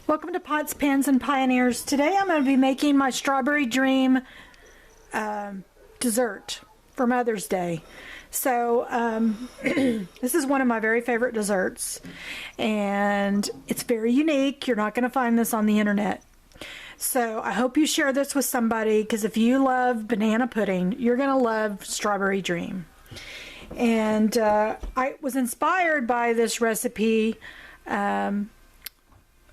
Welcome to Pots, Pans, and Pioneers. Today I'm going to be making my Strawberry Dream dessert for Mother's Day. So this is one of my very favorite desserts, and it's very unique. You're not going to find this on the internet. So I hope you share this with somebody, because if you love banana pudding, you're going to love Strawberry Dream. And I was inspired by this recipe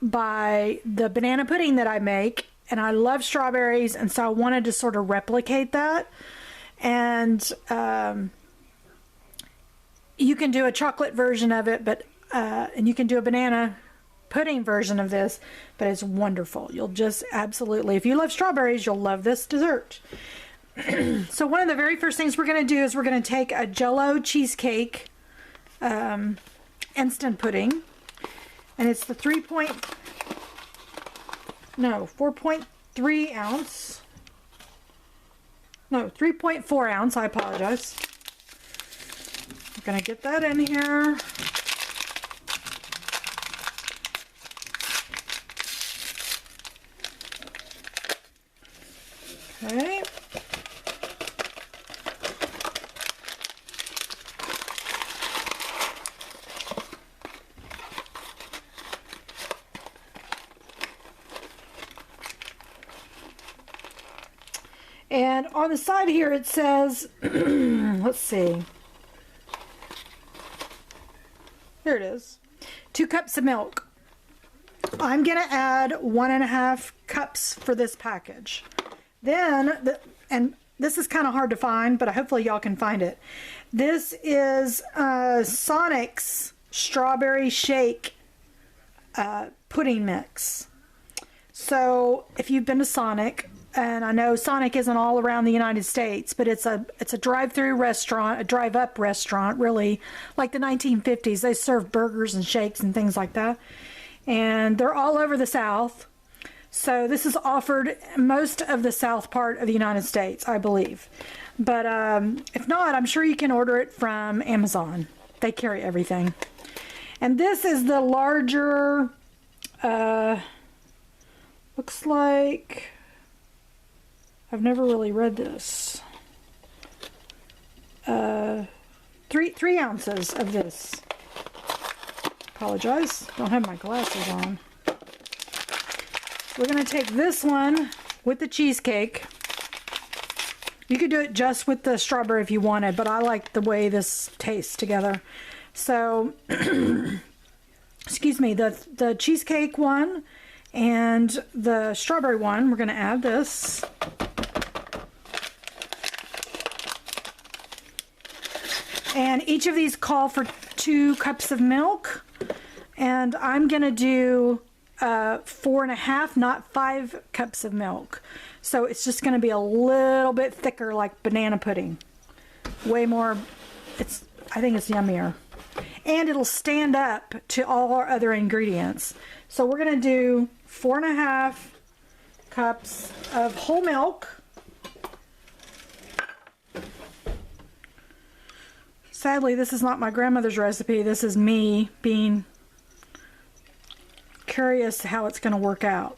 by the banana pudding that I make, and I love strawberries, and so I wanted to sort of replicate that. And you can do a chocolate version of it, but and you can do a banana pudding version of this, but it's wonderful. You'll just absolutely, if you love strawberries, you'll love this dessert. So one of the very first things we're going to do is we're going to take a Jell-O cheesecake instant pudding, and it's the 4.3 ounce, no, 3.4 ounce, I apologize. I'm going to get that in here. Okay. And on the side here it says, let's see, here it is, 2 cups of milk. I'm going to add 1.5 cups for this package. Then, and this is kind of hard to find, but hopefully y'all can find it. This is Sonic's Strawberry Shake pudding mix. So if you've been to Sonic, and I know Sonic isn't all around the United States, but it's a drive-through restaurant, a drive-up restaurant, really, like the 1950s. They serve burgers and shakes and things like that. And they're all over the South. So this is offered most of the South part of the United States, I believe. But if not, I'm sure you can order it from Amazon. They carry everything. And this is the larger, looks like, I've never really read this. 3 ounces of this. Apologize, don't have my glasses on. So we're going to take this one with the cheesecake. You could do it just with the strawberry if you wanted, but I like the way this tastes together. So, excuse me, the cheesecake one and the strawberry one, we're going to add this. And each of these call for 2 cups of milk, and I'm going to do 4.5, not 5 cups of milk. So it's just going to be a little bit thicker, like banana pudding. Way more, I think it's yummier. And it'll stand up to all our other ingredients. So we're going to do 4.5 cups of whole milk. Sadly, this is not my grandmother's recipe. This is me being curious how it's going to work out.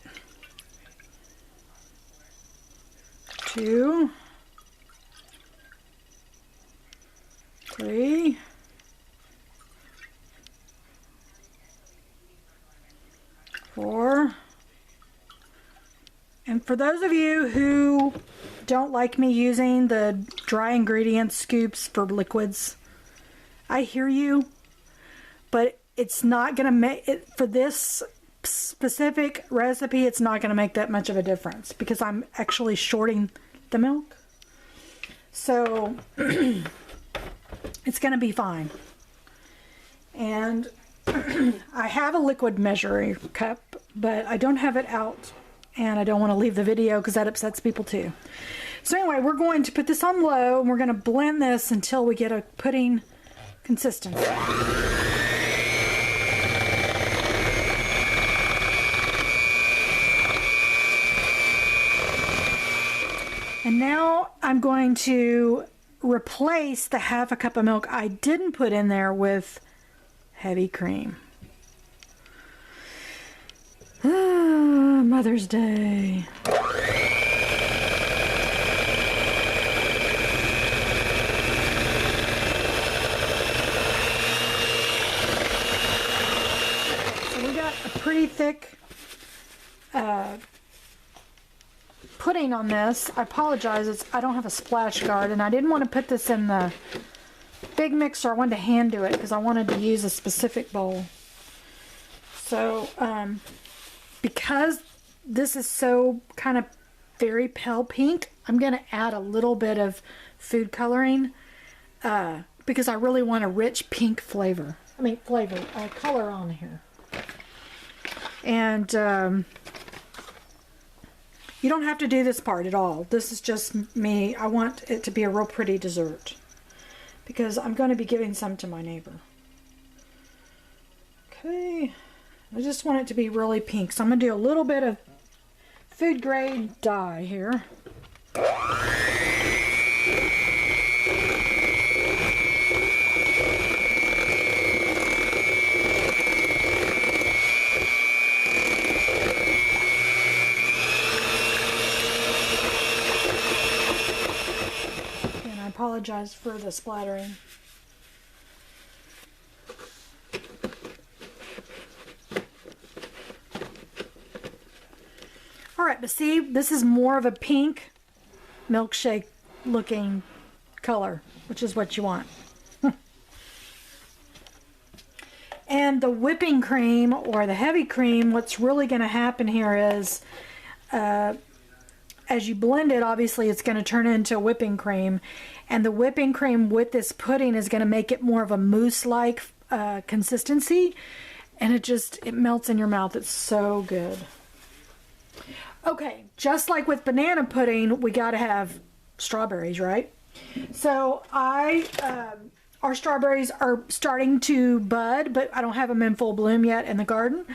2, 3, 4. And for those of you who don't like me using the dry ingredient scoops for liquids, I hear you, but it's not going to make it for this specific recipe. It's not going to make that much of a difference because I'm actually shorting the milk. So it's going to be fine. And I have a liquid measuring cup, but I don't have it out, and I don't want to leave the video because that upsets people too. So anyway, we're going to put this on low, and we're going to blend this until we get a pudding consistency. And now I'm going to replace the 1/2 cup of milk I didn't put in there with heavy cream. Mother's Day. So we got a pretty thick pudding on this. I apologize, I don't have a splash guard, and I didn't want to put this in the big mixer. I wanted to hand do it because I wanted to use a specific bowl. So because this is so kind of very pale pink, I'm going to add a little bit of food coloring because I really want a rich pink flavor. Color on here. And you don't have to do this part at all. This is just me. I want it to be a real pretty dessert because I'm going to be giving some to my neighbor. Okay. I just want it to be really pink. So I'm going to do a little bit of food grade dye here. And I apologize for the splattering. Alright, but see, this is more of a pink milkshake looking color, which is what you want. And the whipping cream or the heavy cream, what's really going to happen here is as you blend it, obviously it's going to turn into whipping cream, and the whipping cream with this pudding is going to make it more of a mousse-like consistency, and it melts in your mouth. It's so good. Okay, just like with banana pudding, we got to have strawberries, right? So our strawberries are starting to bud, but I don't have them in full bloom yet in the garden.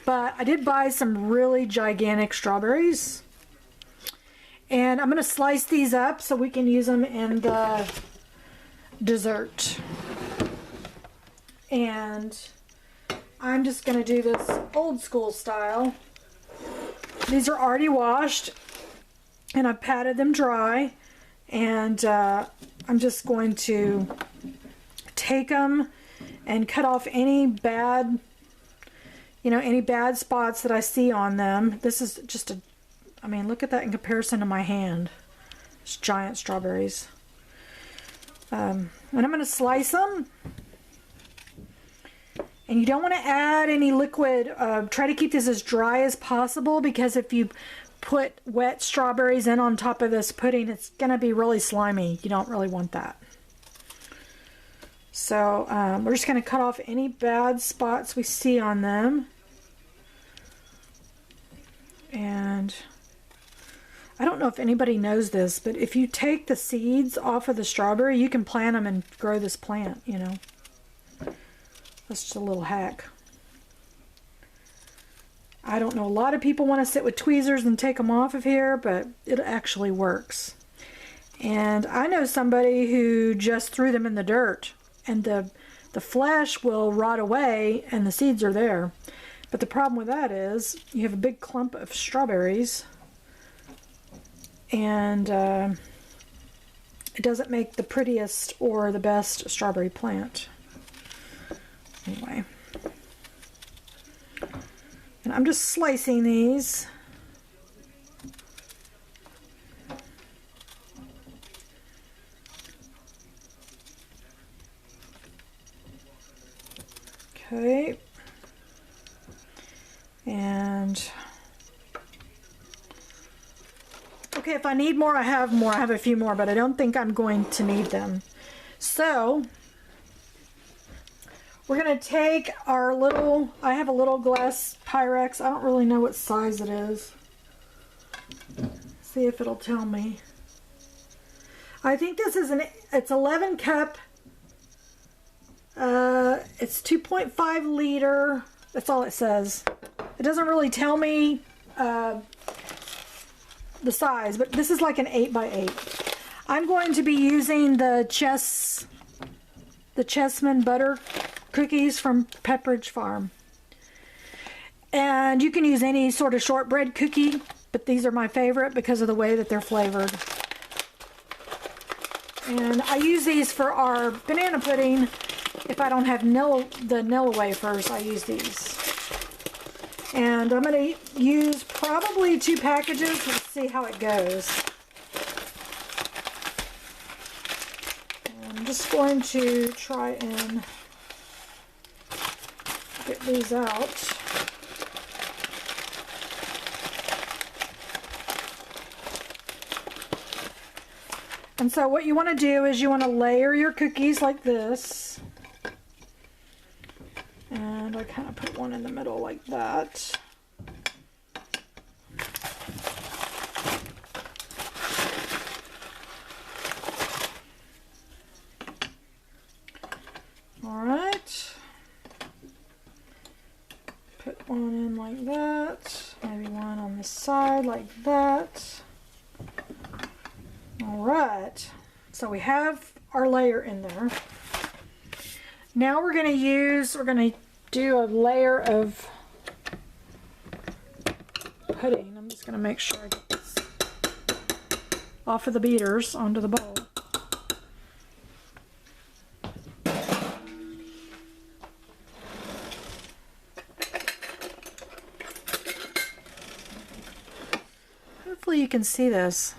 But I did buy some really gigantic strawberries. And I'm going to slice these up so we can use them in the dessert. And I'm just going to do this old school style. These are already washed, and I've patted them dry, and I'm just going to take them and cut off any bad, any bad spots that I see on them. This is just look at that in comparison to my hand. It's giant strawberries. And I'm going to slice them. And you don't want to add any liquid. Try to keep this as dry as possible, because if you put wet strawberries in on top of this pudding, it's going to be really slimy. You don't really want that. So we're just going to cut off any bad spots we see on them. And I don't know if anybody knows this, but if you take the seeds off of the strawberry, you can plant them and grow this plant, That's just a little hack. I don't know, a lot of people want to sit with tweezers and take them off of here, but it actually works. And I know somebody who just threw them in the dirt, and the flesh will rot away and the seeds are there. But the problem with that is you have a big clump of strawberries, and it doesn't make the prettiest or the best strawberry plant. Anyway, and I'm just slicing these. Okay, and okay, if I need more, I have more. I have a few more, but I don't think I'm going to need them. So we're going to take our little, I have a little glass Pyrex. I don't really know what size it is. See if it'll tell me. I think this is it's 11 cup. It's 2.5 liter. That's all it says. It doesn't really tell me the size, but this is like an 8x8. I'm going to be using the Chessman butter cookies from Pepperidge Farm. And you can use any sort of shortbread cookie, but these are my favorite because of the way that they're flavored. And I use these for our banana pudding. If I don't have the Nilla wafers, I use these. And I'm going to use probably 2 packages. Let's see how it goes. I'm just going to try and get these out. And so what you want to do is you want to layer your cookies like this. And I kind of put one in the middle like that. All right. Put one in like that. Maybe one on the side like that. All right. So we have our layer in there. Now we're going to do a layer of pudding. I'm just going to make sure I get this off of the beaters onto the bowl. Hopefully you can see this.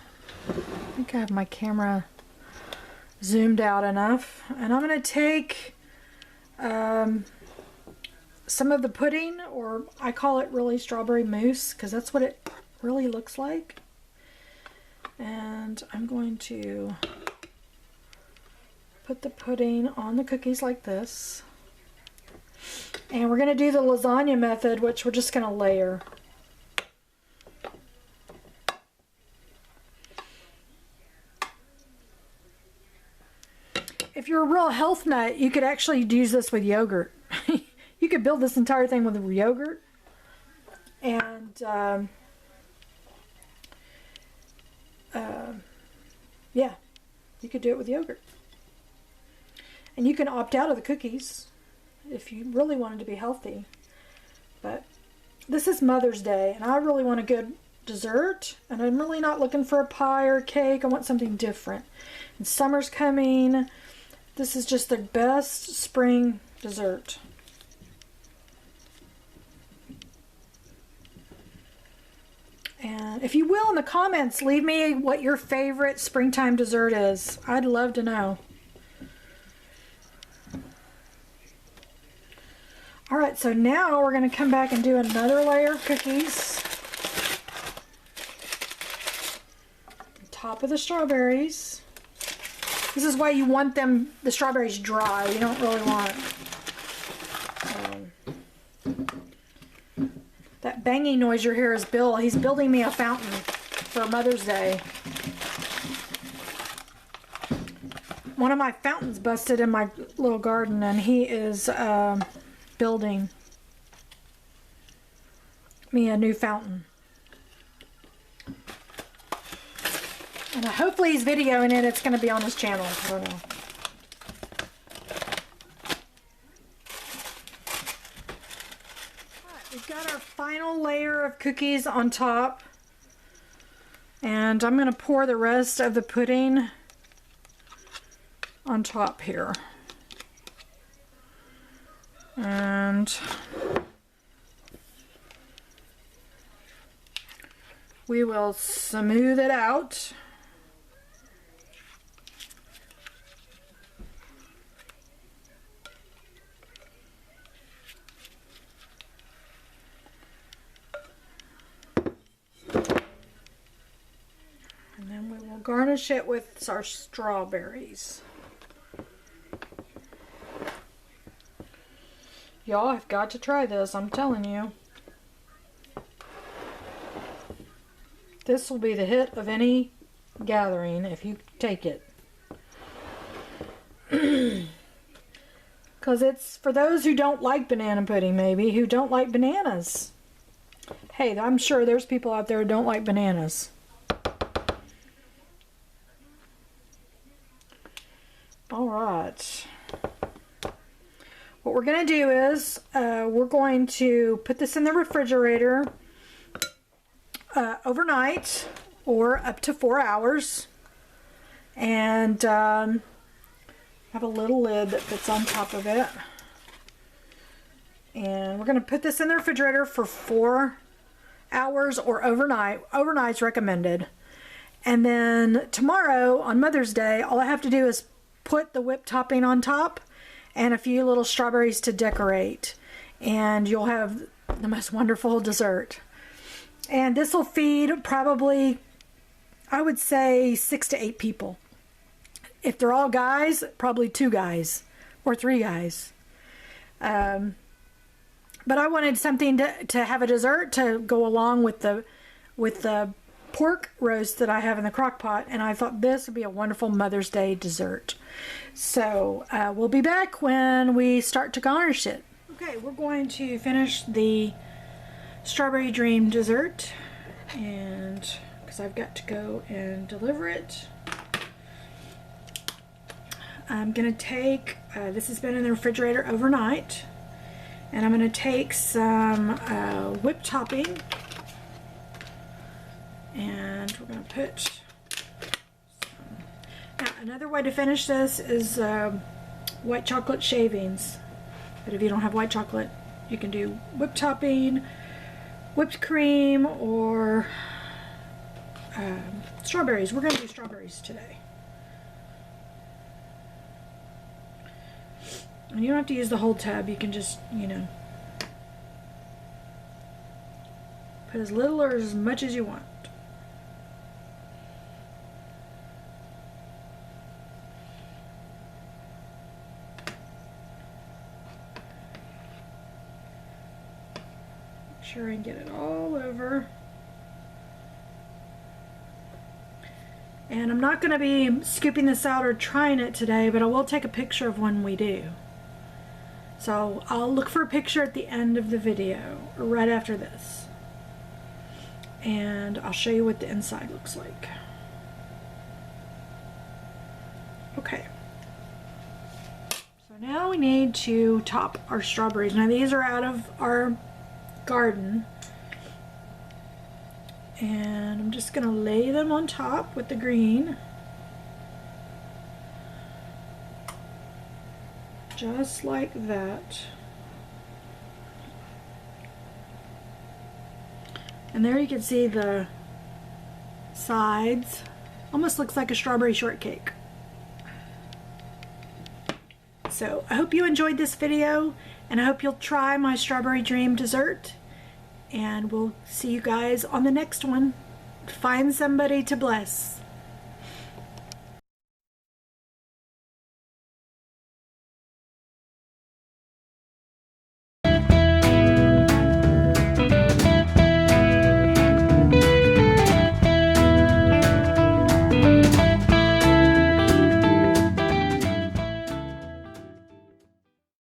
I think I have my camera zoomed out enough. And I'm going to take some of the pudding, or I call it really strawberry mousse because that's what it really looks like. And I'm going to put the pudding on the cookies like this. And we're going to do the lasagna method, which we're just going to layer. If you're a real health nut, you could actually use this with yogurt. You could build this entire thing with yogurt. And yeah, you could do it with yogurt. And you can opt out of the cookies if you really wanted to be healthy. But this is Mother's Day, and I really want a good dessert, and I'm really not looking for a pie or a cake. I want something different. And summer's coming. This is just the best spring dessert. And if you will, in the comments, leave me what your favorite springtime dessert is. I'd love to know. All right, so now we're going to come back and do another layer of cookies. Top of the strawberries. This is why you want the strawberries dry. You don't really want that banging noise you hear is Bill. He's building me a fountain for Mother's Day. One of my fountains busted in my little garden, and he is building me a new fountain. And hopefully he's videoing it. It's going to be on his channel. I don't know. Right, we've got our final layer of cookies on top. And I'm going to pour the rest of the pudding on top here. And we will smooth it out. And then we will garnish it with our strawberries. Y'all have got to try this, I'm telling you. This will be the hit of any gathering if you take it. Because it's for those who don't like banana pudding, maybe, who don't like bananas. Hey, I'm sure there's people out there who don't like bananas. All right. what we're going to do is we're going to put this in the refrigerator overnight or up to 4 hours, and have a little lid that fits on top of it. And we're going to put this in the refrigerator for 4 hours or overnight. Overnight's recommended. And then tomorrow on Mother's Day, all I have to do is put the whipped topping on top and a few little strawberries to decorate, and you'll have the most wonderful dessert. And this will feed probably, I would say, 6 to 8 people. If they're all guys, probably 2 guys or 3 guys. But I wanted something to have a dessert to go along with the pork roast that I have in the crock pot, and I thought this would be a wonderful Mother's Day dessert. So we'll be back when we start to garnish it. Okay, we're going to finish the Strawberry Dream dessert, and because I've got to go and deliver it, I'm going to take, this has been in the refrigerator overnight, and I'm going to take some whipped topping, and we're going to put some. Now, another way to finish this is white chocolate shavings, but if you don't have white chocolate, you can do whipped topping, whipped cream, or strawberries. We're going to do strawberries today. And you don't have to use the whole tub. You can just, you know, put as little or as much as you want. Make sure I can get it all over. And I'm not going to be scooping this out or trying it today, but I will take a picture of when we do. So I'll look for a picture at the end of the video, or right after this. And I'll show you what the inside looks like. Okay. So now we need to top our strawberries. Now these are out of our garden. And I'm just going to lay them on top with the green. Just like that. And there you can see the sides. Almost looks like a strawberry shortcake. So I hope you enjoyed this video, and I hope you'll try my Strawberry Dream dessert. And we'll see you guys on the next one. Find somebody to bless.